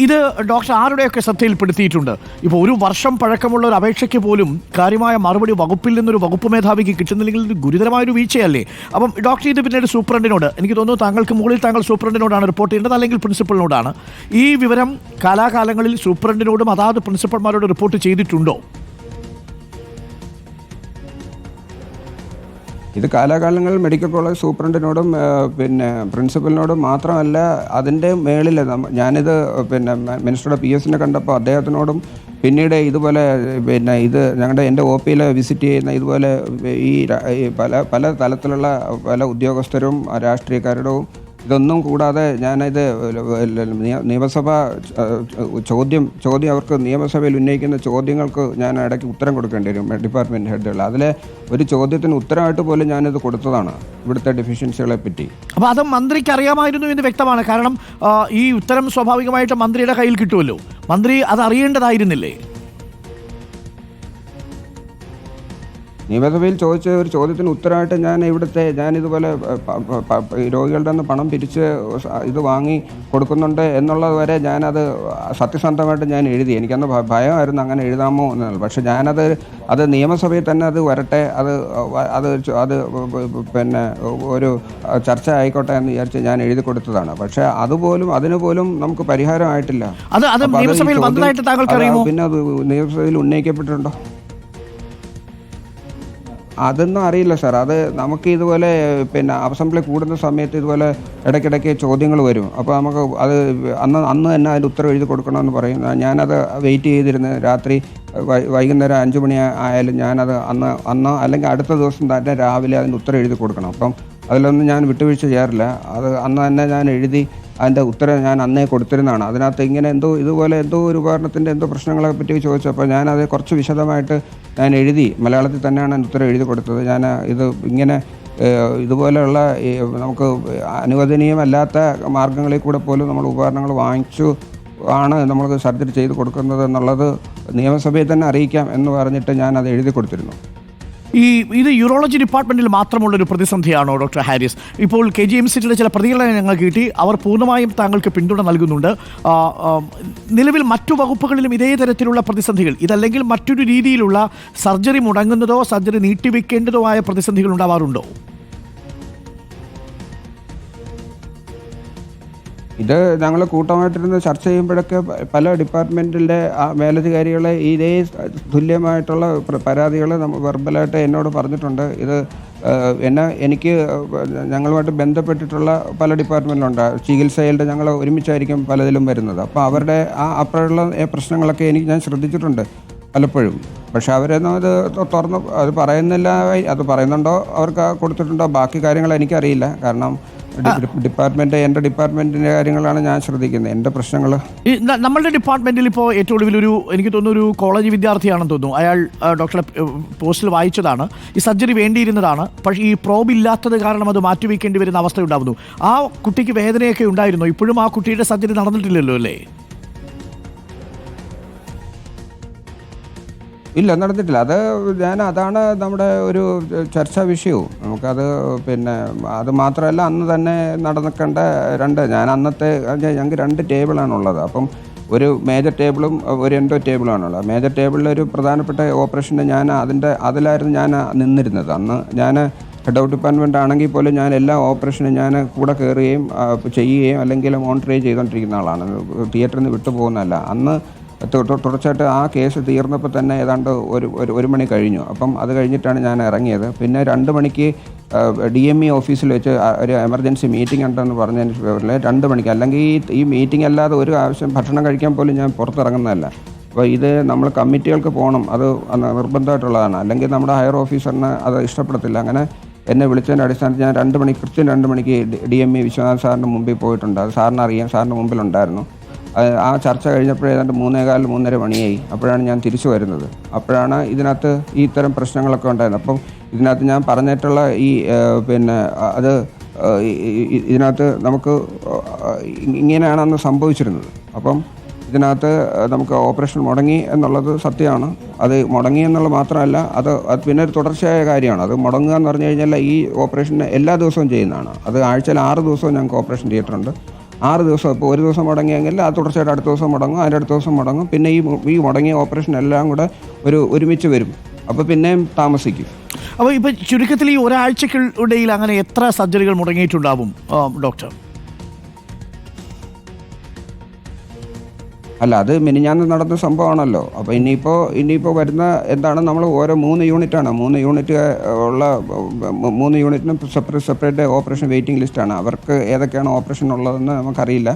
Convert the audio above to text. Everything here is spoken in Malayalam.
ഇത് ഡോക്ടർ ആരുടെയൊക്കെ ശ്രദ്ധയിൽപ്പെടുത്തിയിട്ടുണ്ട്? ഇപ്പോൾ ഒരു വർഷം പഴക്കമുള്ള ഒരു അപേക്ഷയ്ക്ക് പോലും കാര്യമായ മറുപടി വകുപ്പിൽ നിന്നൊരു വകുപ്പ് മേധാവിക്ക് കിട്ടുന്നില്ലെങ്കിൽ ഇത് ഗുരുതരമായൊരു വീഴ്ചയല്ലേ? അപ്പം ഡോക്ടർ ഇത് പിന്നീട് സൂപ്രണ്ടിനോട്, എനിക്ക് തോന്നുന്നു താങ്കൾക്ക് മുകളിൽ താങ്കൾ സൂപ്രണ്ടിനോടാണ് റിപ്പോർട്ട് ചെയ്യേണ്ടത്, അല്ലെങ്കിൽ പ്രിൻസിപ്പലിനോടാണ്. ഈ വിവരം കാലാകാലങ്ങളിൽ സൂപ്രണ്ടിനോടും അതാത് പ്രിൻസിപ്പൽമാരോട് റിപ്പോർട്ട് ചെയ്തിട്ടുണ്ടോ? ഇത് കാലാകാലങ്ങളിൽ മെഡിക്കൽ കോളേജ് സൂപ്രണ്ടിനോടും പിന്നെ പ്രിൻസിപ്പലിനോടും മാത്രമല്ല, അതിൻ്റെ മേളിൽ ഞാനിത് പിന്നെ മിനിസ്റ്ററുടെ PS കണ്ടപ്പോൾ അദ്ദേഹത്തിനോടും പിന്നീട് ഇതുപോലെ പിന്നെ എൻ്റെ OPയിൽ വിസിറ്റ് ചെയ്യുന്ന ഇതുപോലെ ഈ പല തലത്തിലുള്ള പല ഉദ്യോഗസ്ഥരും രാഷ്ട്രീയക്കാരോടും ഇതൊന്നും കൂടാതെ ഞാനിത് നിയമസഭ ചോദ്യം അവർക്ക് നിയമസഭയിൽ ഉന്നയിക്കുന്ന ചോദ്യങ്ങൾക്ക് ഞാൻ ഇടയ്ക്ക് ഉത്തരം കൊടുക്കേണ്ടി വരും ഡിപ്പാർട്ട്മെൻറ്റ് ഹെഡുകൾ. അതിലെ ഒരു ചോദ്യത്തിന് ഉത്തരമായിട്ട് പോലും ഞാനിത് കൊടുത്തതാണ് ഇവിടുത്തെ ഡെഫിഷ്യൻസികളെ പറ്റി. അപ്പോൾ അത് മന്ത്രിക്ക് അറിയാമായിരുന്നു എന്ന് വ്യക്തമാണ്. കാരണം ഈ ഉത്തരം സ്വാഭാവികമായിട്ട് മന്ത്രിയുടെ കയ്യിൽ കിട്ടുമല്ലോ. മന്ത്രി അത് അറിയേണ്ടതായിരുന്നില്ലേ? നിയമസഭയിൽ ചോദിച്ച ഒരു ചോദ്യത്തിന് ഉത്തരമായിട്ട് ഞാനിതുപോലെ രോഗികളുടെ നിന്ന് പണം പിരിച്ച് ഇത് വാങ്ങി കൊടുക്കുന്നുണ്ട് എന്നുള്ളത് വരെ ഞാനത് സത്യസന്ധമായിട്ട് ഞാൻ എഴുതി. എനിക്കന്ന് ഭയമായിരുന്നു അങ്ങനെ എഴുതാമോ എന്നുള്ളത്. പക്ഷേ അത് നിയമസഭയിൽ തന്നെ അത് വരട്ടെ, അത് പിന്നെ ഒരു ചർച്ച ആയിക്കോട്ടെ എന്ന് വിചാരിച്ച് ഞാൻ എഴുതി കൊടുത്തതാണ്. പക്ഷേ അതിന് പോലും നമുക്ക് പരിഹാരമായിട്ടില്ല. പിന്നെ അത് നിയമസഭയിൽ ഉന്നയിക്കപ്പെട്ടിട്ടുണ്ടോ അതൊന്നും അറിയില്ല സാർ. അത് നമുക്ക് ഇതുപോലെ പിന്നെ അസംബ്ലി കൂടുന്ന സമയത്ത് ഇതുപോലെ ഇടയ്ക്കിടയ്ക്ക് ചോദ്യങ്ങൾ വരും. അപ്പോൾ നമുക്ക് അത് അന്ന് തന്നെ അതിൻ്റെ ഉത്തരം എഴുതി കൊടുക്കണമെന്ന് പറയും. ഞാനത് വെയിറ്റ് ചെയ്തിരുന്ന് രാത്രി വൈകുന്നേരം 5 മണി ആയാലും ഞാനത് അന്ന് അല്ലെങ്കിൽ അടുത്ത ദിവസം തന്നെ രാവിലെ അതിൻ്റെ ഉത്തരം എഴുതി കൊടുക്കണം. അപ്പം അതിലൊന്നും ഞാൻ വിട്ടുവീഴ്ച ചെയ്യാറില്ല. അത് അന്ന് തന്നെ ഞാൻ എഴുതി അതിൻ്റെ ഉത്തരം ഞാൻ അന്നേ കൊടുത്തിരുന്നതാണ്. അതിനകത്ത് ഇങ്ങനെ ഇതുപോലെ ഒരു ഉപകരണത്തിൻ്റെ പ്രശ്നങ്ങളെ പറ്റി ചോദിച്ചപ്പോൾ ഞാനത് കുറച്ച് വിശദമായിട്ട് ഞാൻ എഴുതി മലയാളത്തിൽ തന്നെയാണ് അതിൻ്റെ ഉത്തരം എഴുതി കൊടുത്തത്. ഞാൻ ഇതുപോലെയുള്ള നമുക്ക് അനുവദനീയമല്ലാത്ത മാർഗങ്ങളിൽ കൂടെ പോലും നമ്മൾ ഉപകരണങ്ങൾ വാങ്ങിച്ചു നമ്മൾ സർജറി ചെയ്ത് കൊടുക്കുന്നത് എന്നുള്ളത് നിയമസഭയിൽ തന്നെ അറിയിക്കാം എന്ന് പറഞ്ഞിട്ട് ഞാൻ അത് എഴുതി കൊടുത്തിരുന്നു. ഇത് യൂറോളജി ഡിപ്പാർട്ട്മെൻറ്റിൽ മാത്രമുള്ളൊരു പ്രതിസന്ധിയാണോ ഡോക്ടർ ഹാരിസ്? ഇപ്പോൾ KGMCയുടെ ചില പ്രതികരണങ്ങൾ ഞങ്ങൾ കിട്ടി. അവർ പൂർണ്ണമായും താങ്കൾക്ക് പിന്തുണ നൽകുന്നുണ്ട്. നിലവിൽ മറ്റു വകുപ്പുകളിലും ഇതേ തരത്തിലുള്ള പ്രതിസന്ധികൾ, ഇതല്ലെങ്കിൽ മറ്റൊരു രീതിയിലുള്ള സർജറി മുടങ്ങുന്നതോ സർജറി നീട്ടിവെക്കേണ്ടതോ ആയ പ്രതിസന്ധികൾ ഉണ്ടാവാറുണ്ടോ? ഇത് ഞങ്ങൾ കൂട്ടമായിട്ടിരുന്ന് ചർച്ച ചെയ്യുമ്പോഴൊക്കെ പല ഡിപ്പാർട്ട്മെൻറ്റിലെ മേലധികാരികളെ ഇതേ തുല്യമായിട്ടുള്ള പരാതികൾ വെർബലായിട്ട് എന്നോട് പറഞ്ഞിട്ടുണ്ട്. ഇത് എനിക്ക് ഞങ്ങളുമായിട്ട് ബന്ധപ്പെട്ടിട്ടുള്ള പല ഡിപ്പാർട്ട്മെൻറ്റിലുണ്ട്. ചികിത്സയിലെ ഞങ്ങൾ ഒരുമിച്ചായിരിക്കും പലതിലും വരുന്നത്. അപ്പോൾ അവരുടെ അപ്പോഴുള്ള പ്രശ്നങ്ങളൊക്കെ ഞാൻ ശ്രദ്ധിച്ചിട്ടുണ്ട് പലപ്പോഴും. പക്ഷെ അവരൊന്നും അത് തുറന്ന് അത് പറയുന്നില്ല. അത് പറയുന്നുണ്ടോ, അവർക്ക് കൊടുത്തിട്ടുണ്ടോ, ബാക്കി കാര്യങ്ങൾ എനിക്കറിയില്ല. കാരണം എൻ്റെ ഡിപ്പാർട്ട്മെൻറ്റിൻ്റെ കാര്യങ്ങളാണ് ഞാൻ ശ്രദ്ധിക്കുന്നത്, എൻ്റെ പ്രശ്നങ്ങൾ. നമ്മളുടെ ഡിപ്പാർട്ട്മെൻറ്റിൽ ഇപ്പോൾ ഏറ്റവും ഒടുവിലൊരു, എനിക്ക് തോന്നുന്നു, ഒരു കോളേജ് വിദ്യാർത്ഥിയാണെന്ന് തോന്നുന്നു. അയാൾ ഡോക്ടറുടെ പോസ്റ്റിൽ വായിച്ചതാണ്, ഈ സർജറി വേണ്ടിയിരുന്നതാണ്, പക്ഷേ ഈ പ്രോബ് ഇല്ലാത്തത് കാരണം അത് മാറ്റിവെക്കേണ്ടി വരുന്ന അവസ്ഥ ഉണ്ടാകുന്നു. ആ കുട്ടിക്ക് വേദനയൊക്കെ ഉണ്ടായിരുന്നു. ഇപ്പോഴും ആ കുട്ടിയുടെ സർജറി നടന്നിട്ടില്ലല്ലോ അല്ലേ? ഇല്ല, നടന്നിട്ടില്ല. അതാണ് നമ്മുടെ ഒരു ചർച്ചാ വിഷയവും. നമുക്കത് പിന്നെ അത് മാത്രമല്ല, അന്ന് തന്നെ നടക്കേണ്ട ഞങ്ങൾക്ക് 2 ടേബിളാണുള്ളത്. അപ്പം ഒരു മേജർ ടേബിളും ഒരു എൻഡോ ടേബിളുമാണുള്ളത്. മേജർ ടേബിളിൽ ഒരു പ്രധാനപ്പെട്ട ഓപ്പറേഷന് അതിലായിരുന്നു ഞാൻ നിന്നിരുന്നത്. അന്ന് ഞാൻ ഹെഡ് ഓഫ് ഡിപ്പാർട്ട്മെൻറ്റ് ആണെങ്കിൽ പോലും ഞാൻ എല്ലാ ഓപ്പറേഷനും ഞാൻ കൂടെ കയറുകയും ചെയ്യുകയും അല്ലെങ്കിൽ മോണിറ്റർ ചെയ്തുകൊണ്ടിരിക്കുന്ന ആളാണ്. തിയേറ്ററിൽ നിന്ന് വിട്ടുപോകുന്നതല്ല. അന്ന് തുടർച്ചയായിട്ട് ആ കേസ് തീർന്നപ്പോൾ തന്നെ ഏതാണ്ട് ഒരു മണി കഴിഞ്ഞു. അപ്പം അത് കഴിഞ്ഞിട്ടാണ് ഞാൻ ഇറങ്ങിയത്. പിന്നെ 2 മണിക്ക് DME ഓഫീസിൽ വെച്ച് ഒരു എമർജൻസി മീറ്റിംഗ് ഉണ്ടെന്ന് പറഞ്ഞതിന് പേരിൽ 2 മണിക്ക്, അല്ലെങ്കിൽ ഈ മീറ്റിംഗ് അല്ലാതെ ഒരു ആവശ്യം ഭക്ഷണം കഴിക്കാൻ പോലും ഞാൻ പുറത്തിറങ്ങുന്നതല്ല. അപ്പോൾ ഇത് നമ്മൾ കമ്മിറ്റികൾക്ക് പോകണം, അത് നിർബന്ധമായിട്ടുള്ളതാണ്. അല്ലെങ്കിൽ നമ്മുടെ ഹയർ ഓഫീസറിന് അത് ഇഷ്ടപ്പെടത്തില്ല. അങ്ങനെ എന്നെ വിളിച്ചതിൻ്റെ അടിസ്ഥാനത്തിൽ ഞാൻ കൃത്യം 2 മണിക്ക് DME വിശ്വനാഥ് സാറിൻ്റെ മുമ്പിൽ പോയിട്ടുണ്ട്. അത് സാറിന് അറിയാം, സാറിൻ്റെ മുമ്പിലുണ്ടായിരുന്നു. ആ ചർച്ച കഴിഞ്ഞപ്പോൾ ഏതാണ്ട് 3:15-3:30 മണിയായി. അപ്പോഴാണ് ഞാൻ തിരിച്ചു വരുന്നത്. അപ്പോഴാണ് ഇതിനകത്ത് ഇത്തരം പ്രശ്നങ്ങളൊക്കെ ഉണ്ടായിരുന്നത്. അപ്പം ഇതിനകത്ത് ഞാൻ പറഞ്ഞിട്ടുള്ള ഇതിനകത്ത് നമുക്ക് ഇങ്ങനെയാണ് അന്ന് സംഭവിച്ചിരുന്നത്. അപ്പം ഇതിനകത്ത് നമുക്ക് ഓപ്പറേഷൻ മുടങ്ങി എന്നുള്ളത് സത്യമാണ്. അത് മുടങ്ങി എന്നുള്ളത് മാത്രമല്ല, അത് പിന്നെ ഒരു തുടർച്ചയായ കാര്യമാണ്. അത് മുടങ്ങുക എന്ന് പറഞ്ഞു കഴിഞ്ഞാൽ ഈ ഓപ്പറേഷൻ എല്ലാ ദിവസവും ചെയ്യുന്നതാണ്. അത് ആഴ്ചയിൽ 6 ദിവസവും ഞങ്ങൾക്ക് ഓപ്പറേഷൻ തിയേറ്ററുണ്ട്. 6 ദിവസം ഇപ്പോൾ ഒരു ദിവസം മുടങ്ങിയെങ്കിൽ ആ തുടർച്ചയായിട്ട് അടുത്ത ദിവസം മുടങ്ങും, അതിൻ്റെ അടുത്ത ദിവസം മുടങ്ങും. പിന്നെ ഈ മുടങ്ങിയ ഓപ്പറേഷൻ എല്ലാം കൂടെ ഒരുമിച്ച് വരും. അപ്പോൾ പിന്നെയും താമസിക്കും. അപ്പോൾ ഇപ്പം ചുരുക്കത്തിൽ ഈ ഒരാഴ്ചക്കിടയിൽ അങ്ങനെ എത്ര സർജറികൾ മുടങ്ങിയിട്ടുണ്ടാവും ഡോക്ടർ? അല്ല, അത് മിനിഞ്ഞാന്ന് നടന്ന സംഭവമാണല്ലോ. അപ്പോൾ ഇനിയിപ്പോൾ വരുന്ന എന്താണ്, നമ്മൾ ഓരോ 3 യൂണിറ്റാണ്, 3 യൂണിറ്റ് ഉള്ള 3 യൂണിറ്റിനും സെപ്പറേറ്റ് ഓപ്പറേഷൻ വെയിറ്റിംഗ് ലിസ്റ്റാണ്. അവർക്ക് ഏതൊക്കെയാണ് ഓപ്പറേഷൻ ഉള്ളതെന്ന് നമുക്കറിയില്ല.